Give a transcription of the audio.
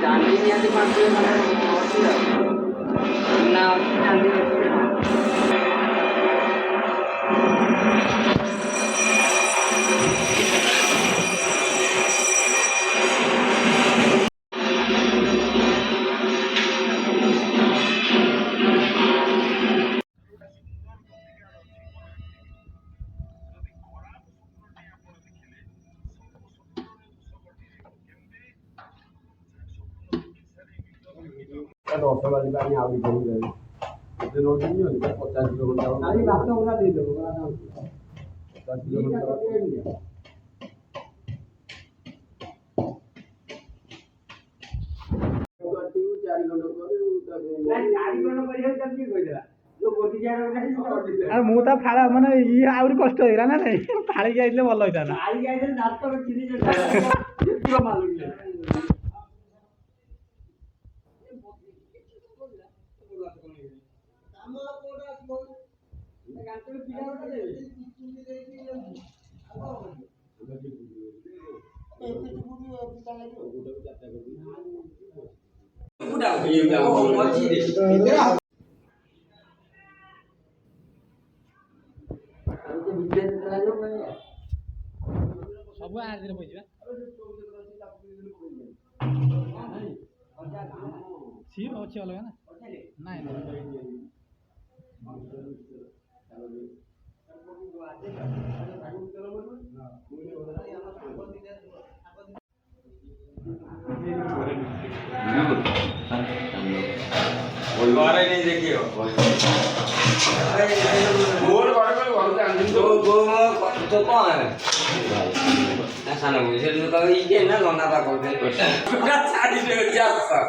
ଚାନ୍ଦି ନିହାତି 5 ମାନେ ଅଛି ଆଉ ନା ଚାନ୍ଦି ଦଶ ବାଜି ପାଣି ଆଉ ଏତେ ରହୁଛନ୍ତି 50 କିଲୋମିଟର ଭାତ ଗୁଡ଼ା ଦେଇଦେବ 50 କିଲୋମିଟର ଆଉ ମୁଁ ତ ଫାଳ ମାନେ ଇଏ ଆହୁରି କଷ୍ଟ ହେଇଗଲା ନା ନାଇଁ ଫାଳିକି ଆଇଥିଲେ ଭଲ ହେଇଥାନ୍ତା। ସବୁ ଆରେ ପଇଯିବା ସିଏ ଅଛି ଅଲଗା ନା ନାଇଁ नहीं देखियो गोल तो कौन है ऐसा ना मुझे तो ये ना लोना था बोलते पूरा साड़ी से जाता